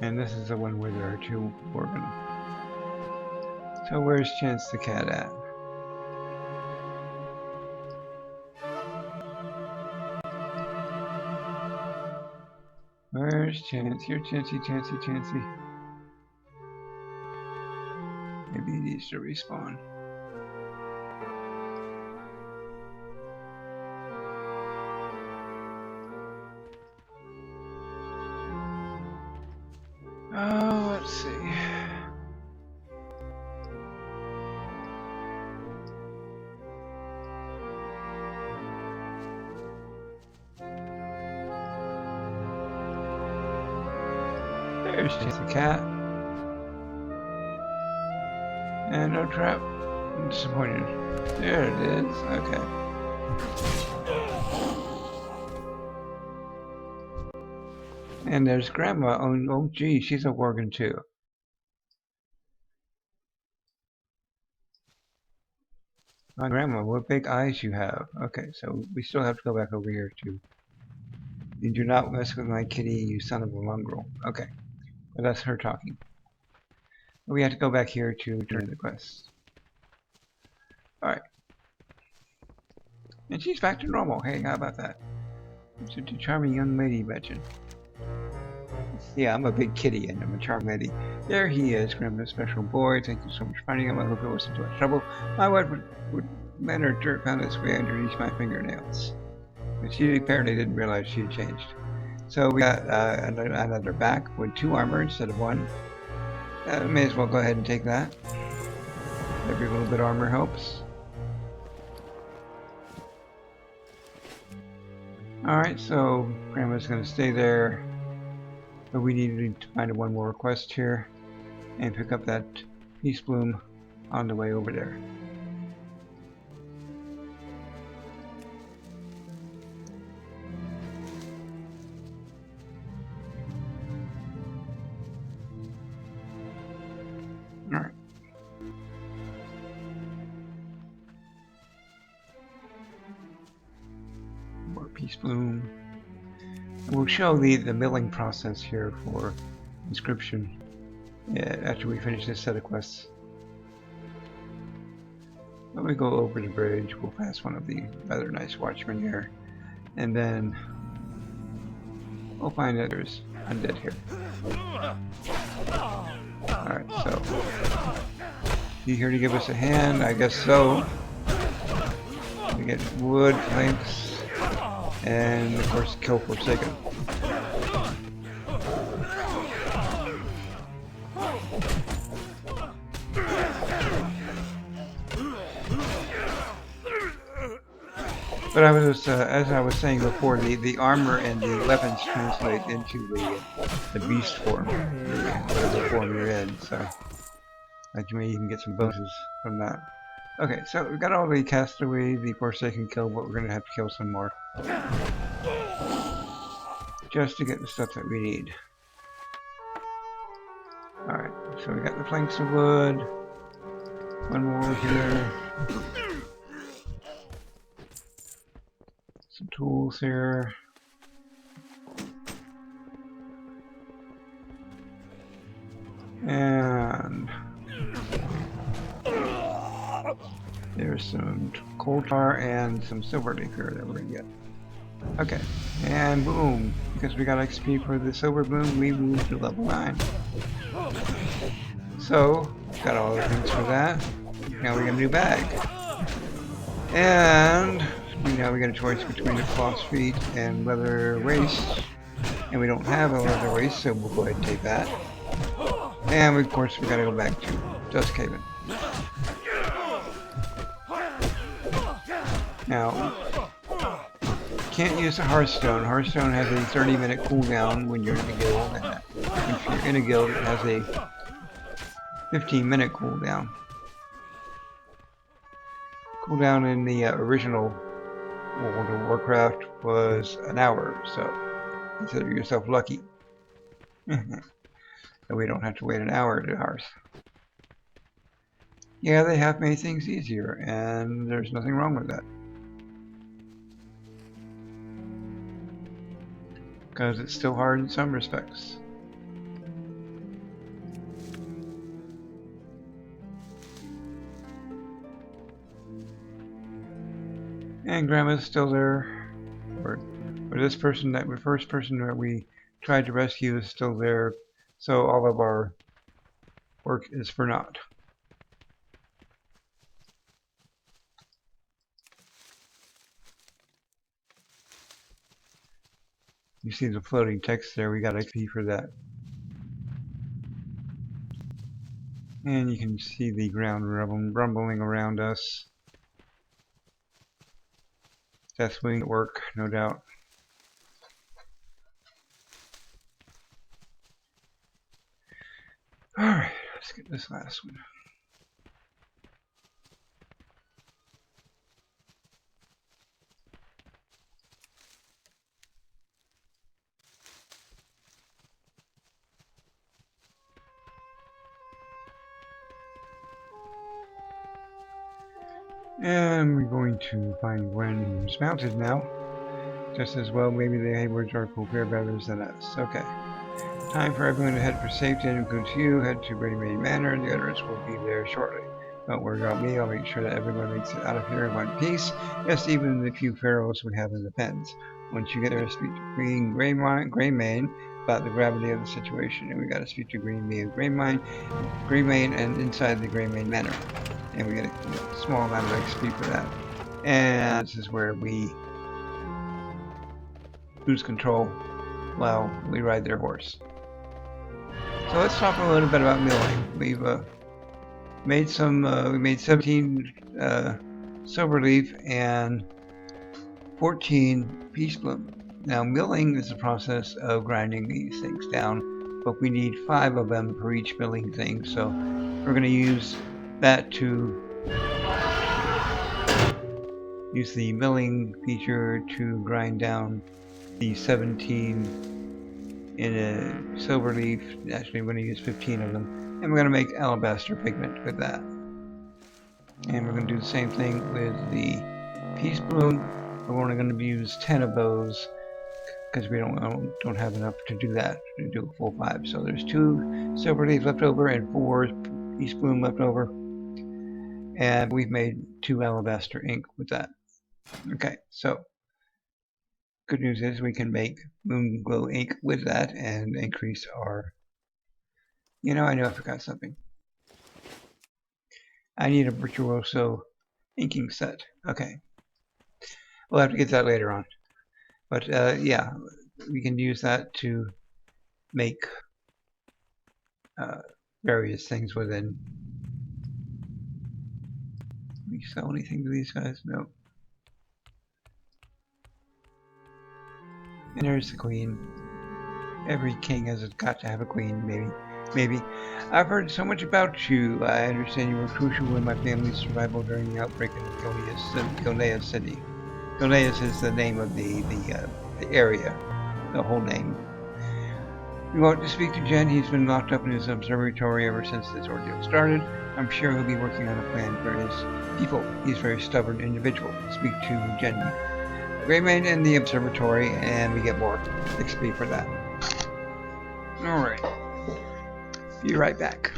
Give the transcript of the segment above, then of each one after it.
And this is the one where there are two Worgen. So where's Chance the cat at? Where's Chance? Here, Chancey, Chancey, Chancey. Maybe he needs to respawn. Oh, let's see. There's Chance the cat. And no trap. I'm disappointed. There it is. Okay. And there's Grandma. Oh gee, she's a Worgen too. My Grandma, what big eyes you have. Okay, so we still have to go back over here to... You do not mess with my kitty, you son of a mongrel. Okay, well, that's her talking. We have to go back here to turn the quest. Alright. And she's back to normal. Hey, how about that? Such a charming young lady, Betchen. Yeah, I'm a big kitty and I'm a charming lady. There he is, Grandma's special boy. Thank you so much for finding him. I hope it wasn't too much trouble. My wife would let her dirt found its way underneath my fingernails. But she apparently didn't realize she had changed. So we got another back with 2 armor instead of 1. May as well go ahead and take that. Every little bit of armor helps. Alright, so Grandma's going to stay there. But we need to find one more quest here and pick up that peace bloom on the way over there. Alright. More peace bloom. We'll show the milling process here for inscription after we finish this set of quests. When we go over the bridge, we'll pass one of the rather nice watchmen here, and then we'll find that there's undead here. Alright, so you here to give us a hand? I guess so. We get wood, planks, and of course kill Forsaken. But I was, as I was saying before, the armor and the weapons translate into the beast form, whatever form you're in. So, like you may even get some bonuses from that. Okay, so we've got all the castaway, the Forsaken kill, but we're gonna have to kill some more, just to get the stuff that we need. All right, so we got the planks of wood. One more here. Some tools here. And there's some coal tar and some silver liquor that we're gonna get. Okay, and boom, because we got XP for the silver bloom, we moved to level 9. So, got all the things for that. Now we got a new bag. And now we got a choice between a cloth feet and leather waist. And we don't have a leather waist, so we'll go ahead and take that. And of course we gotta go back to Duskhaven. Now, can't use a Hearthstone. Hearthstone has a 30-minute cooldown when you're in a guild. And if you're in a guild, it has a 15-minute cooldown. Cooldown in the original World of Warcraft was an hour, so consider yourself lucky. So we don't have to wait an hour to Hearth. Yeah, they have made things easier, and there's nothing wrong with that. Because it's still hard in some respects. And Grandma's still there. Or this person, that the first person that we tried to rescue is still there. So all of our work is for naught. You see the floating text there, we got XP for that. And you can see the ground rumbling around us. That's going to work, no doubt. Alright, let's get this last one. And we're going to find Gwen, who's mounted now. Just as well, maybe the Haywards are cooler betters than us. Okay. Time for everyone to head for safety, and includes you. Head to Green Manor, the others will be there shortly. Don't worry about me, I'll make sure that everyone makes it out of here in one piece. Yes, even the few pharaohs we have in the pens. Once you get there, speak to Queen Greymane about the gravity of the situation. And we gotta speak to Greymane, and inside the Greymane Manor. And we get a small amount of XP for that. And this is where we lose control while we ride their horse. So let's talk a little bit about milling. We've made some. We made 17 silver leaf and 14 peace bloom. Now milling is the process of grinding these things down, but we need 5 of them for each milling thing. So we're going to use that to use the milling feature to grind down the 17 in a silver leaf. Actually, we're going to use 15 of them, and we're going to make alabaster pigment with that. And we're going to do the same thing with the peace bloom. We're only going to use 10 of those because we don't have enough to do that, to do a full 5. So there's 2 silver leaf left over and 4 peace bloom left over, and we've made 2 alabaster ink with that. Okay, so good news is we can make moon glow ink with that and increase our... You know, I know I forgot something. I need a virtuoso inking set. Okay. We'll have to get that later on. But yeah, we can use that to make various things within. Can we sell anything to these guys? No. And there's the queen. Every king has got to have a queen, maybe. I've heard so much about you. I understand you were crucial in my family's survival during the outbreak in Gilenas City. Gilenas is the name of the area, the whole name. We want to speak to Jen. He's been locked up in his observatory ever since this ordeal started. I'm sure he'll be working on a plan for his people. He's a very stubborn individual. Speak to Jen. Greymane in the observatory, and we get more XP for that. Alright. Be right back.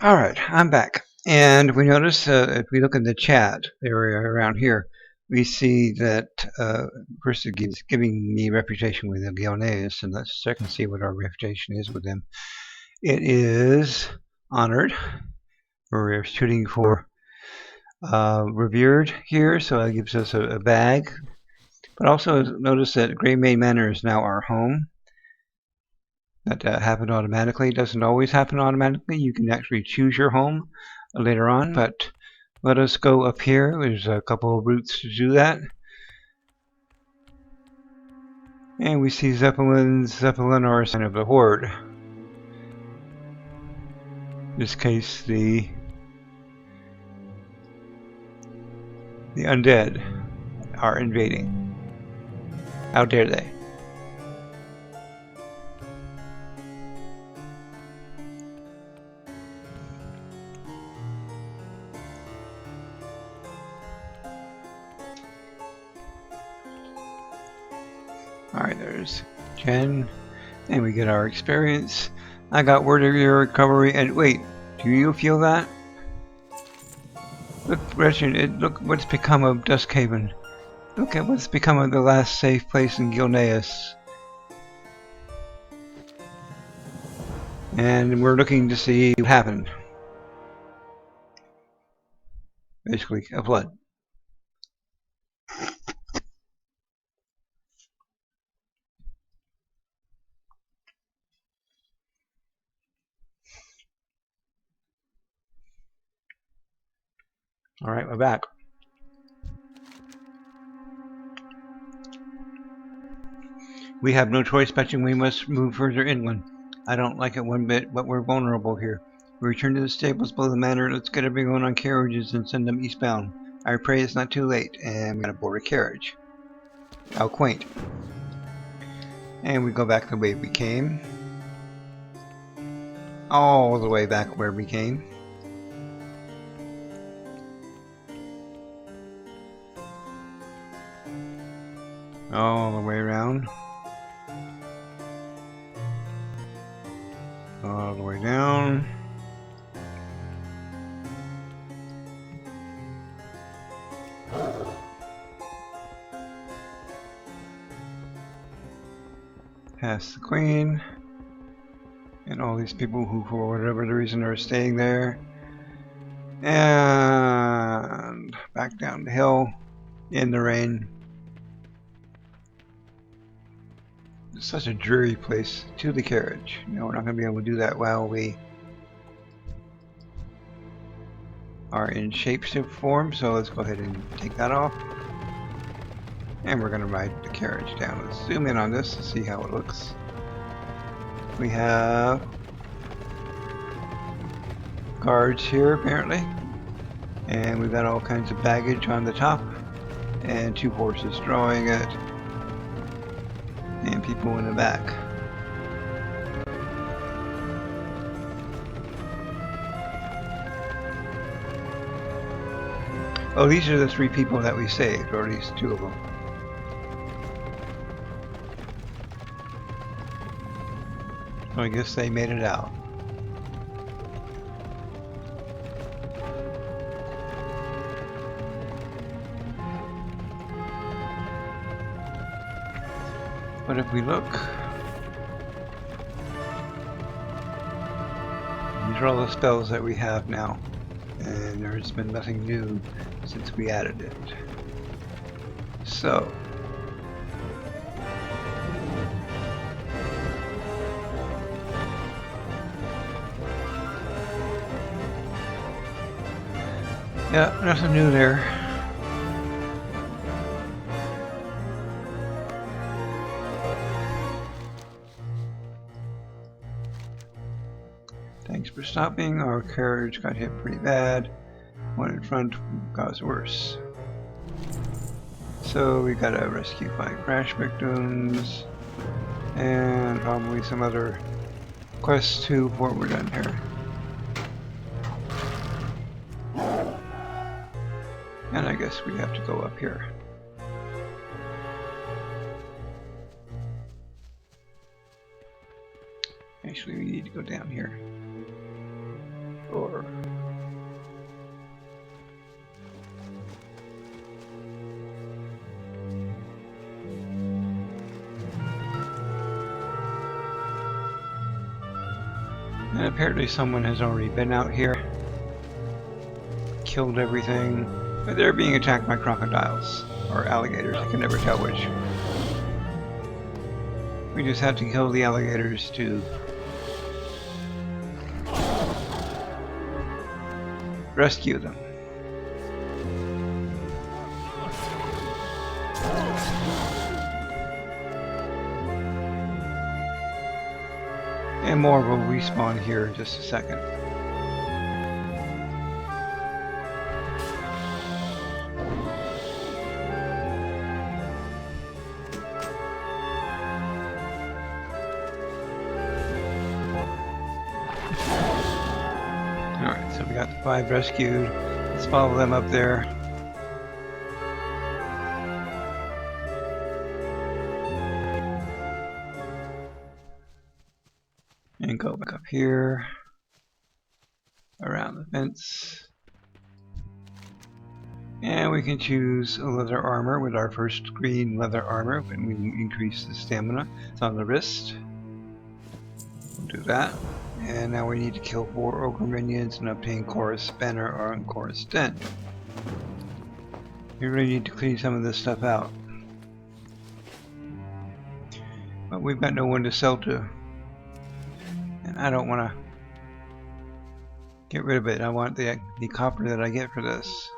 Alright, I'm back. And we notice, if we look in the chat area around here, we see that first it gives giving me reputation with the Gilenas, and let's check and see what our reputation is with them. It is honored. We're shooting for revered here, so it gives us a bag. But also notice that Grey Maid Manor is now our home. That happened automatically. It doesn't always happen automatically. You can actually choose your home later on, but let us go up here. There's a couple of routes to do that. And we see Zeppelin are a sign of the Horde. In this case, the undead are invading. How dare they? Alright, there's Jen, and we get our experience. I got word of your recovery, and wait, do you feel that? Look, Gretchen, look what's become of Duskhaven. Look at what's become of the last safe place in Gilenas. And we're looking to see what happened. Basically, a flood. Alright, we're back. We have no choice, Betching. We must move further inland. I don't like it one bit, but we're vulnerable here. We return to the stables below the manor. Let's get everyone on carriages and send them eastbound. I pray it's not too late, and we gotta board a carriage. How quaint. And we go back the way we came. All the way back where we came. All the way around. All the way down. Past the Queen. And all these people who, for whatever the reason, are staying there. And back down the hill in the rain. It's such a dreary place. To the carriage. You know, we're not going to be able to do that while we are in shapeshift form, so let's go ahead and take that off. And we're going to ride the carriage down. Let's zoom in on this to see how it looks. We have guards here apparently, and we've got all kinds of baggage on the top, and 2 horses drawing it, and people in the back. Oh, these are the 3 people that we saved, or at least 2 of them. So I guess they made it out. But if we look, these are all the spells that we have now, and there's been nothing new since we added it. So yeah, nothing new there. Thanks for stopping. Our carriage got hit pretty bad. One in front got worse. So we gotta rescue 5 crash victims and probably some other quests too before we're done here. And I guess we have to go up here. Actually, we need to go down here. Or And apparently someone has already been out here, killed everything, but they're being attacked by crocodiles, or alligators, I can never tell which. We just have to kill the alligators to rescue them. And more will respawn here in just a second. Alright, so we got the 5 rescued. Let's follow them up there. And go back up here, around the fence. And we can choose a leather armor with our first green leather armor when we increase the stamina. It's on the wrist. We'll do that. And now we need to kill 4 ogre minions and obtain Chorus Banner on Chorus Den. We really need to clean some of this stuff out. But we've got no one to sell to. And I don't want to get rid of it. I want the copper that I get for this.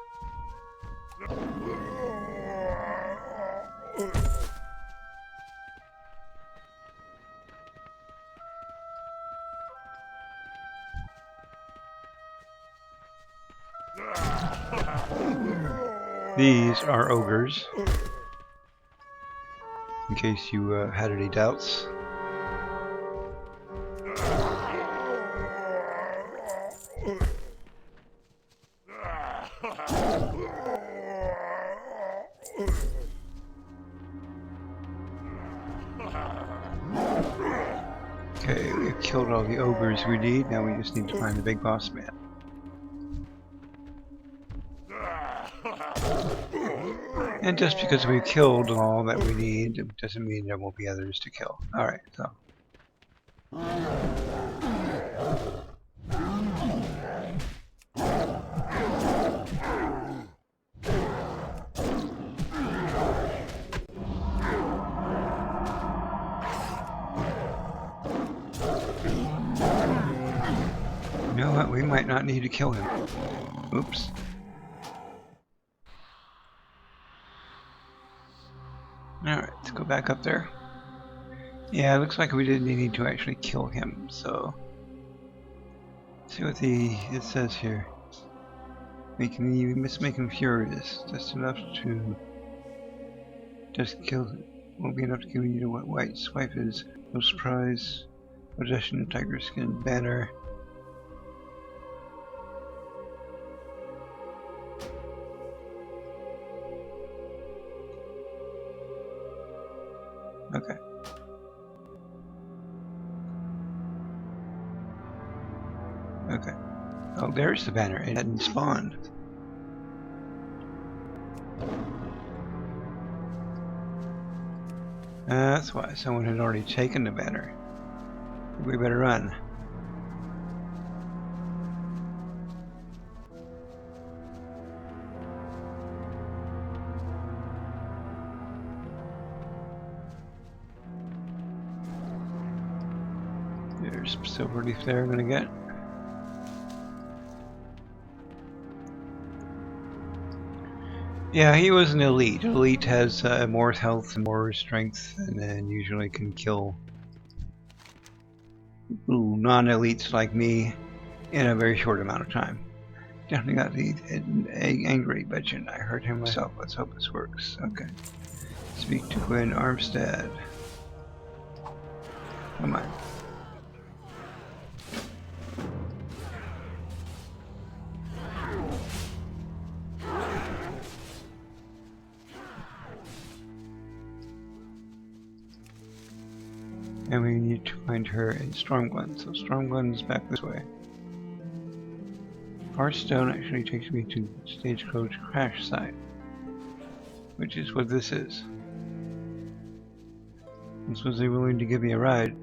These are ogres, in case you had any doubts. Okay, we've killed all the ogres we need. Now we just need to find the big boss man. And just because we've killed all that we need, it doesn't mean there won't be others to kill. Alright, so. You know what? We might not need to kill him. Oops. Alright, let's go back up there. Yeah, it looks like we didn't need to actually kill him, so... Let's see what it says here. Make him furious. Just enough to... Just kill him. Won't be enough to give you what white swipe is. Most prize. Possession, tiger skin, banner. Okay. Okay. Oh, there's the banner. It hadn't spawned. That's why someone had already taken the banner. We better run. There's silver leaf there I'm gonna get. Yeah, he was an elite. Elite has more health and more strength, and then usually can kill non-elites like me in a very short amount of time. Definitely got the angry legend. I heard him myself. Let's hope this works. Okay. Speak to Gwen Armstead. Come on. And we need to find her in Stormglen. So Stormglen is back this way. Hearthstone actually takes me to Stagecoach Crash Site, which is what this is. Was they willing to give me a ride?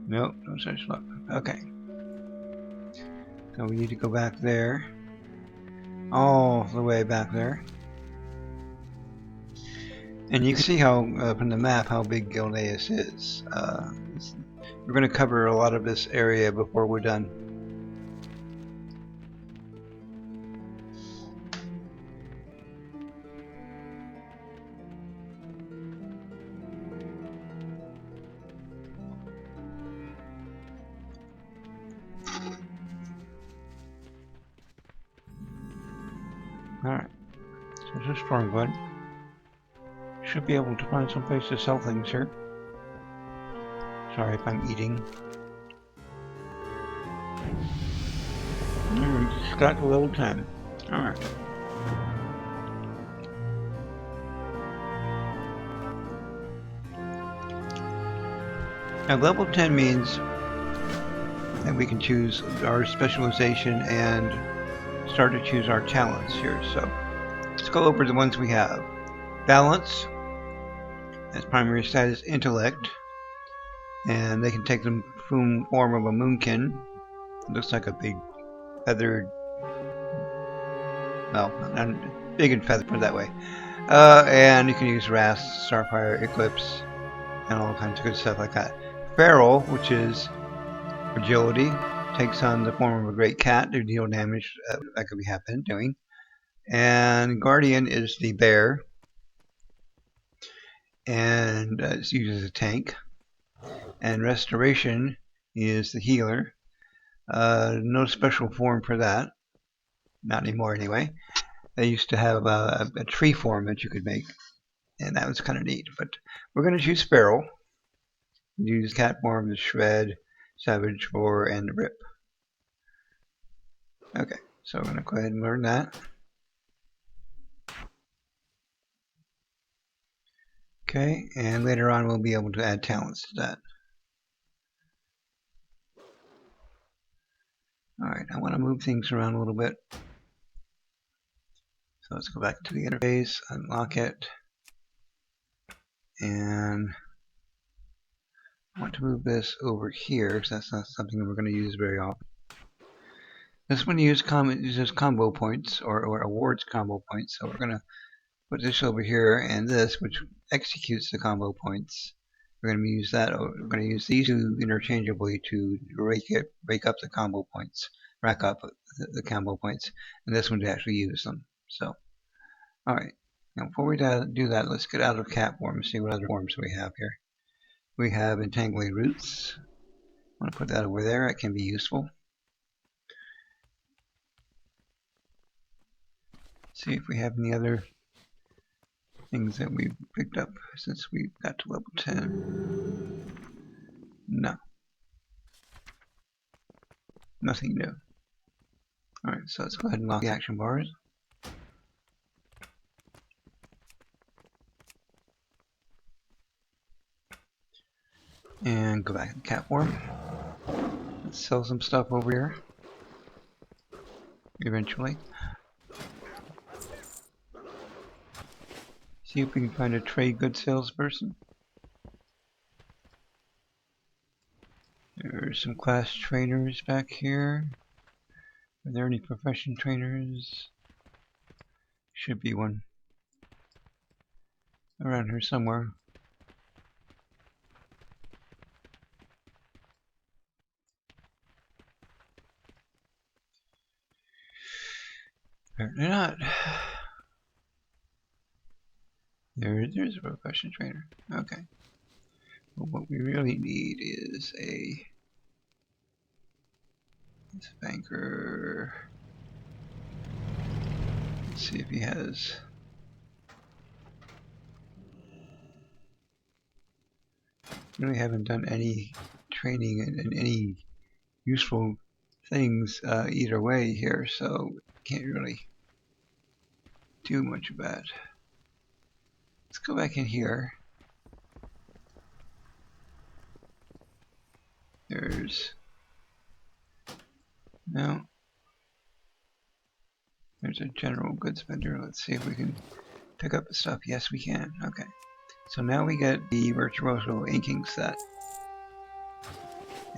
Nope, no such luck. Okay. So we need to go back there. All the way back there. And you can see how, from the map, how big Gilenas is. We're going to cover a lot of this area before we're done. Alright, so this is Stormblood. Should be able to find some place to sell things here. Sorry if I'm eating. Just got to level 10. Alright. Now level 10 means that we can choose our specialization and start to choose our talents here. So let's go over the ones we have. Balance, as primary status, intellect, and they can take the form of a moonkin. It looks like a big feathered, well, big and feathered, put it that way. And you can use Wrath, Starfire, Eclipse, and all kinds of good stuff like that. Feral, which is agility, takes on the form of a great cat to deal damage like we have been doing. And Guardian is the bear, and it's used as a tank. And Restoration is the healer. No special form for that, not anymore anyway. They used to have a tree form that you could make, and that was kind of neat. But we're going to choose Feral. Use cat form, the Shred, Savage, Roar, and the Rip. Okay, so we're going to go ahead and learn that. Okay, and later on we'll be able to add talents to that. Alright, I want to move things around a little bit. So let's go back to the interface, unlock it, and I want to move this over here because that's not something we're going to use very often. This one uses combo points or awards combo points, so we're going to put this over here and this, which executes the combo points. We're going to use that. We're going to use these two interchangeably to rake up the combo points, rack up the combo points, and this one to actually use them. So, all right. Now, before we do that, let's get out of cat form and see what other forms we have here. We have entangling roots. I want to put that over there. It can be useful. See if we have any other things that we've picked up since we got to level 10. No. Nothing new. Alright, so let's go ahead and lock the action bars. And go back to cat form. Let's sell some stuff over here. Eventually. See if we can find a trade goods salesperson. There's some class trainers back here. Are there any profession trainers? Should be one around here somewhere. Apparently not. There's a profession trainer. Okay. Well, what we really need is a banker. Let's see if he has. Really haven't done any training and any useful things either way here, so can't really do much of that. Let's go back in here. There's no. There's a general goods vendor. Let's see if we can pick up the stuff. Yes, we can. Okay. So now we get the Virtuoso inking set.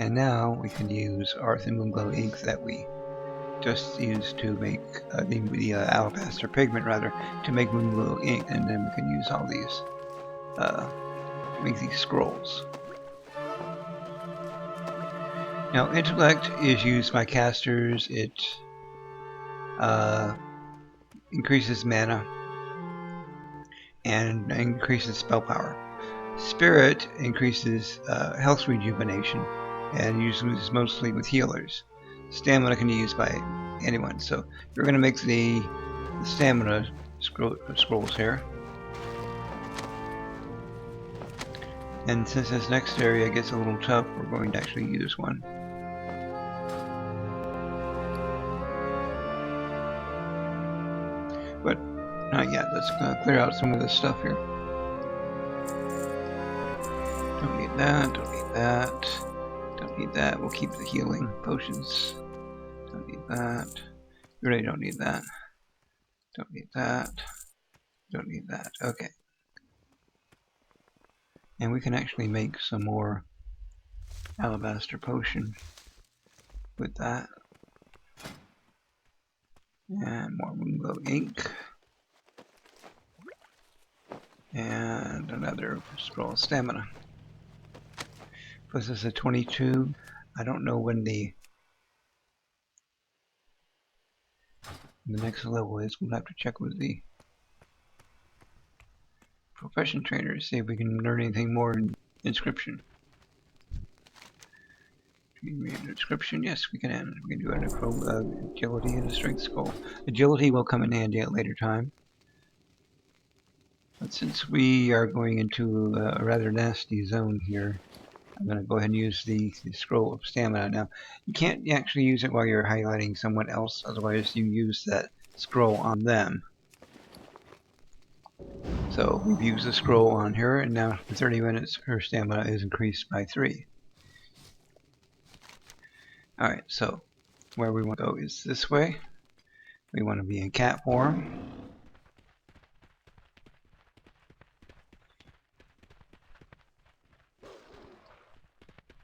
And now we can use Earth and Moonglow ink that we just used to make the alabaster pigment, rather, to make Moonglow ink, and then we can use all these, make these scrolls. Now, intellect is used by casters. It increases mana and increases spell power. Spirit increases health rejuvenation and uses mostly with healers. Stamina can be used by anyone. So we're going to make the stamina scrolls here. And since this next area gets a little tough, we're going to actually use one. But not yet. Let's clear out some of this stuff here. Don't need that, don't need that, don't need that. We'll keep the healing potions. Don't need that. Really don't need that. Don't need that. Don't need that. Okay. And we can actually make some more alabaster potion with that. And more Moonglow ink. And another scroll of stamina. Plus this is a 22. I don't know when the next level is. We'll have to check with the profession trainer to see if we can learn anything more in inscription. Inscription, yes, we can. We can do an agility and a strength scroll. Agility will come in handy at a later time. But since we are going into a rather nasty zone here, I'm going to go ahead and use the scroll of stamina. Now, you can't actually use it while you're highlighting someone else, otherwise you use that scroll on them. So we've used the scroll on her, and now for 30 minutes her stamina is increased by 3. Alright, so where we want to go is this way. We want to be in cat form.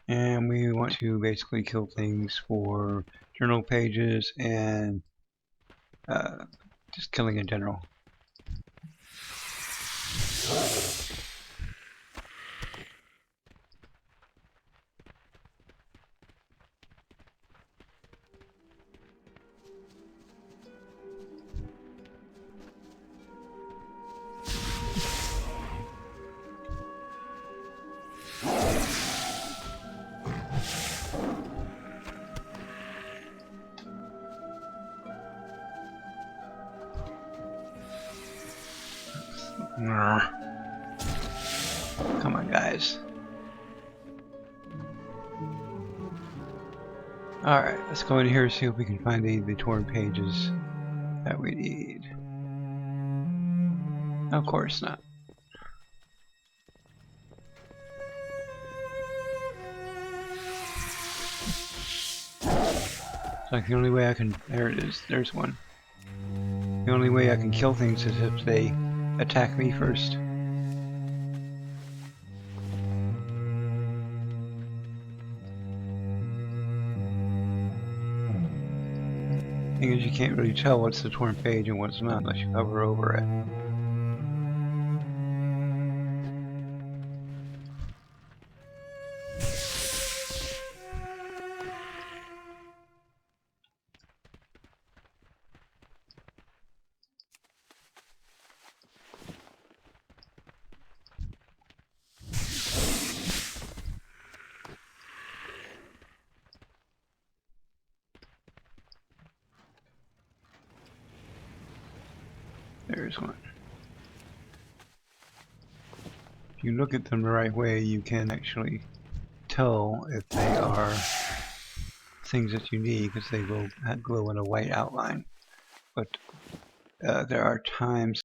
And we want to basically kill things for journal pages and just killing in general. Come on, guys. Alright, let's go in here and see if we can find the torn pages that we need. Of course not. It's like the only way I can... There it is. There's one. The only way I can kill things is if they attack me first. Thing is, you can't really tell what's the torn page and what's not unless you hover over it. There's one. If you look at them the right way, you can actually tell if they are things that you need, because they will glow in a white outline. But there are times